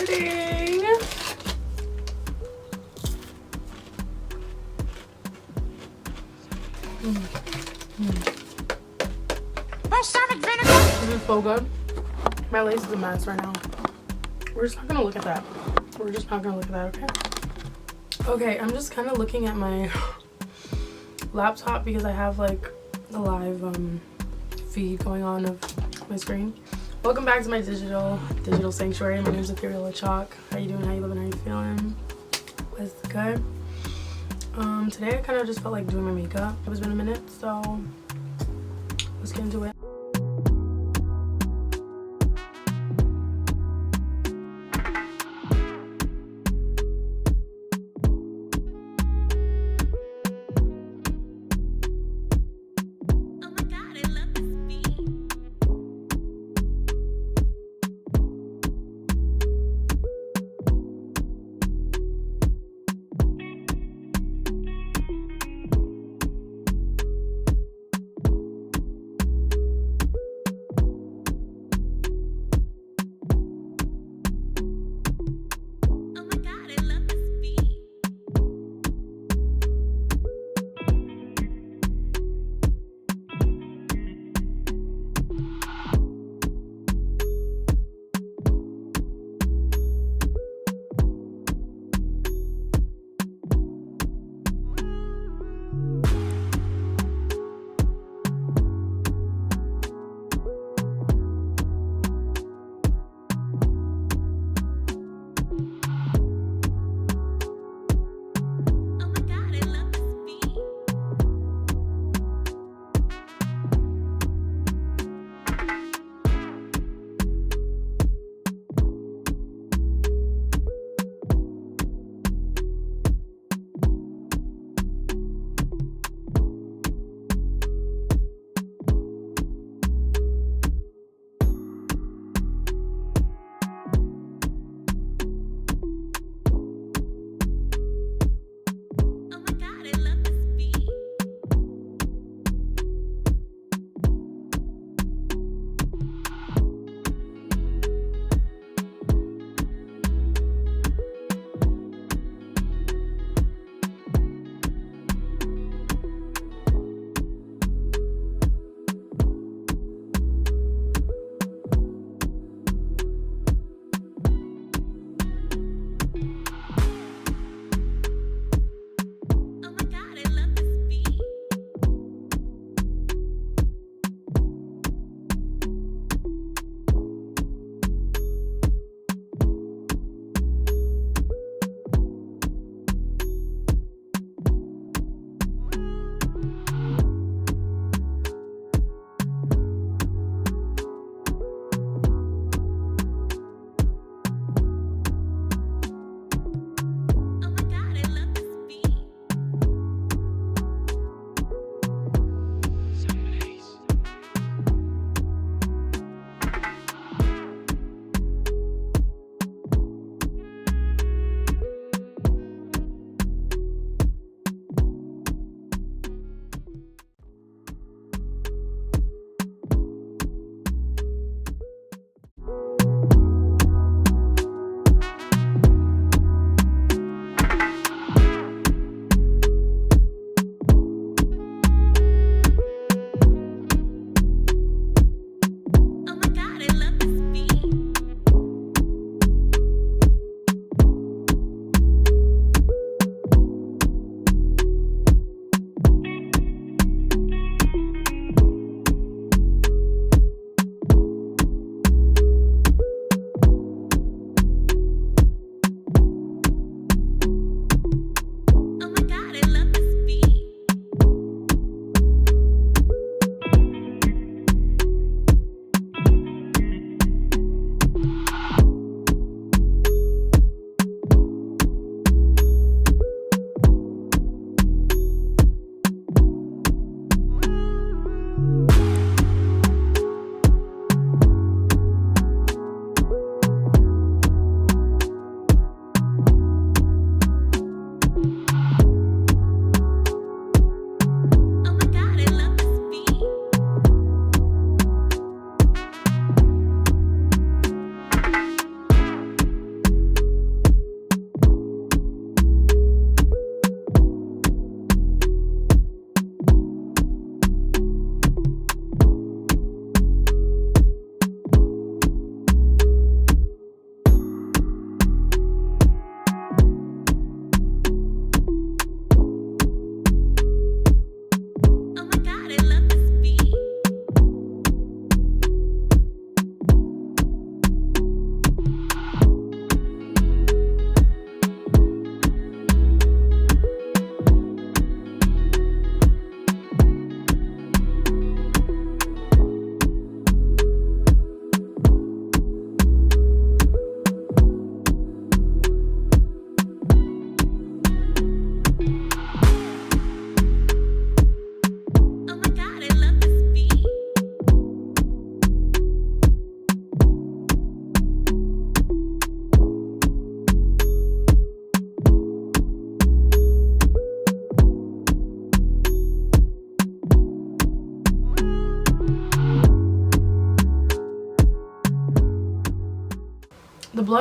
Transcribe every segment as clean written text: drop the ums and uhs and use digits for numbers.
starting. This is so good. My lace is a mess right now. We're just not gonna look at that. We're just not gonna look at that, okay? Okay, I'm just kind of looking at my laptop because I have like a live feed going on of my screen. Welcome back to my digital sanctuary. My name is Ethereal Chalk. How you doing? How you living? How you feeling? What's good? Today I kind of just felt like doing my makeup. It's been a minute, so let's get into it.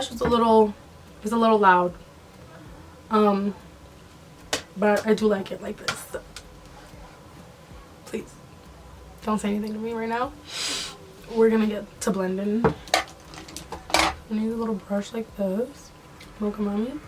blush is a little loud. But I do like it like this. So. Please don't say anything to me right now. We're gonna get to blending. I need a little brush like this. Mocha Mami.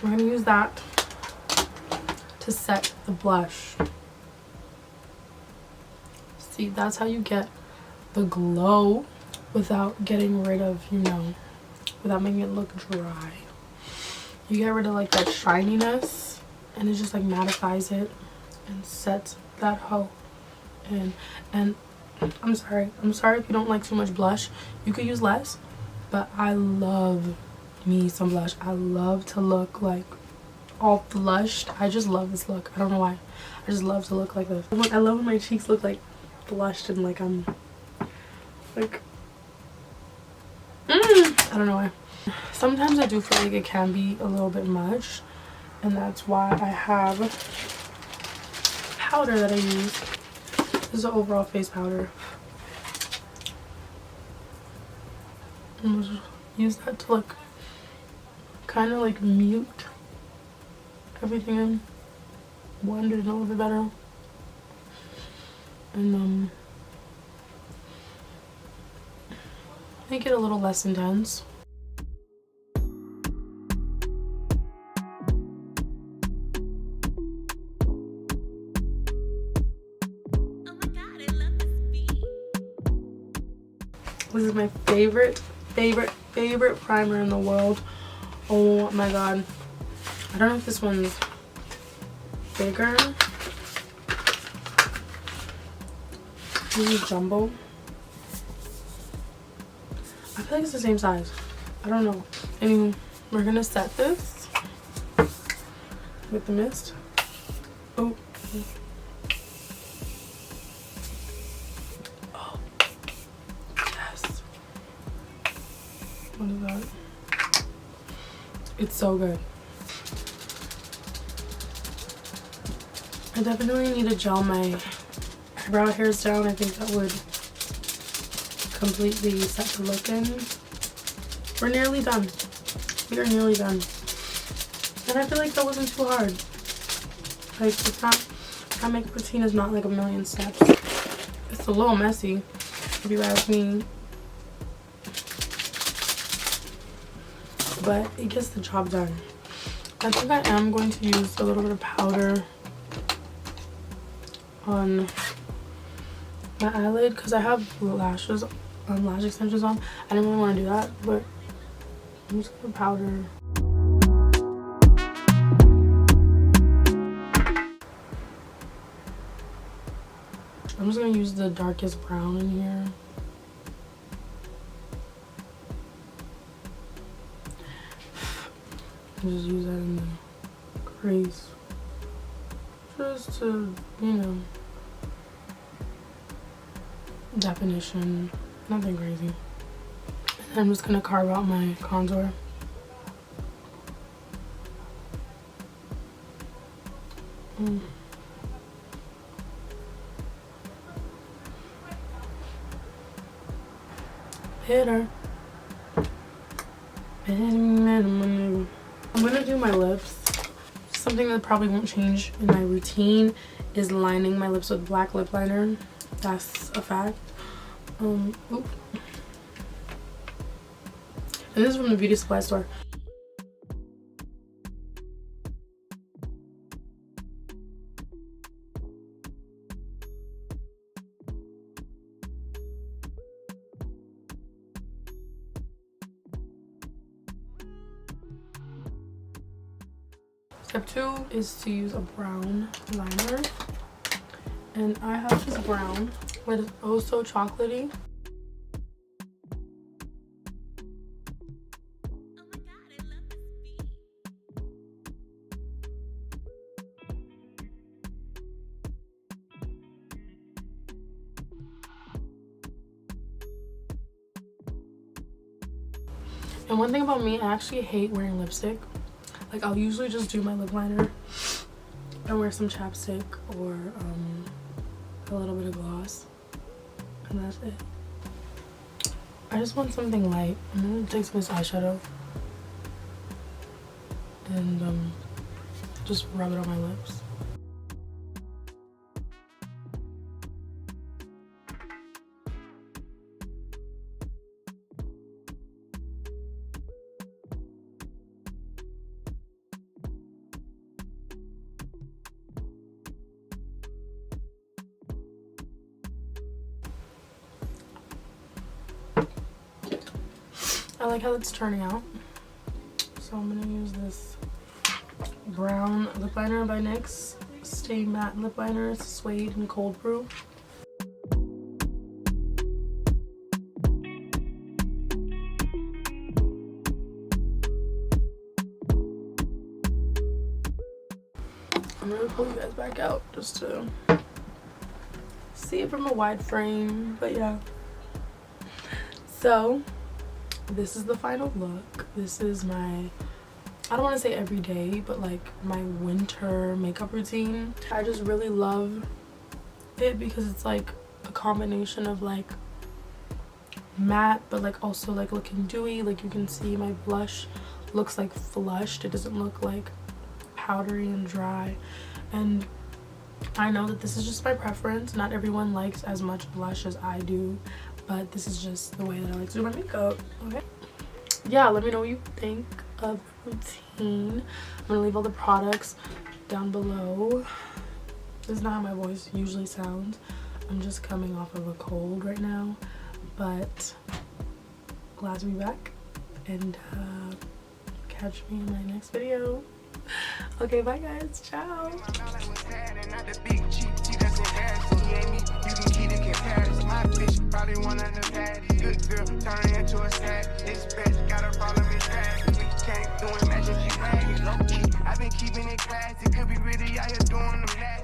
We're gonna use that to set the blush. See, that's how you get the glow without getting rid of, you know, without making it look dry. You get rid of like that shininess and it just like mattifies it and sets that hoe in. And I'm sorry if you don't like too much blush. You could use less, but I love me some blush. I love to look like all flushed. I just love this look. I don't know why. I just love to look like this. I love when my cheeks look like flushed and like I'm like I don't know why. Sometimes I do feel like it can be a little bit much, and that's why I have powder that I use. This is an overall face powder. And I'll use that to like kind of like mute everything in, blend it a little bit better, and make it a little less intense. This is my favorite primer in the world. Oh my god. I don't know if this one's bigger. This is jumbo. I feel like it's the same size. I don't know. Anyway, we're gonna set this with the mist. Oh. Oh. Yes. What is that? It's so good. I definitely need to gel my eyebrow hairs down. I think that would completely set the look in. We're nearly done. We are nearly done. And I feel like that wasn't too hard. Like, it's not, my makeup routine is not like a million steps. It's a little messy, if you ask me. But it gets the job done. I think I am going to use a little bit of powder on my eyelid because I have lashes, lash extensions on. I didn't really want to do that, but I'm just gonna powder. I'm just gonna use the darkest brown in here. And just use that in the crease. Just to, you know, definition, nothing crazy. And I'm just gonna carve out my contour. Hit her. I'm gonna do my lips. Something that probably won't change in my routine is lining my lips with black lip liner. That's a fact. Oop. And this is from the beauty supply store. Step 2 is to use a brown liner. And I have this brown that is oh so chocolatey. And one thing about me, I actually hate wearing lipstick. Like, I'll usually just do my lip liner and wear some chapstick or a little bit of gloss, and that's it. I just want something light. I'm gonna take some of this eyeshadow and just rub it on my lips. I like how it's turning out. So I'm gonna use this brown lip liner by NYX. Stay Matte lip liner. It's suede and cold brew. I'm gonna pull you guys back out just to see it from a wide frame. But yeah. So this is the final look. This is my, I don't want to say everyday, but like my winter makeup routine. I just really love it because it's like a combination of like matte but like also like looking dewy. Like you can see my blush looks like flushed. It doesn't look like powdery and dry. And I know that this is just my preference. Not everyone likes as much blush as I do, but this is just the way that I like to do my makeup. Okay, yeah, let me know what you think of the routine. I'm gonna leave all the products down below. This is not how my voice usually sounds. I'm just coming off of a cold right now, but glad to be back, and catch me in my next video. Okay, bye guys, ciao. My bitch probably one of the baddest. Good girl, turn into a sad. This bitch got a problem in trash. We can't do it, magic, she ragged. Low key, I've been keeping it classy. Could be really out here doing the math.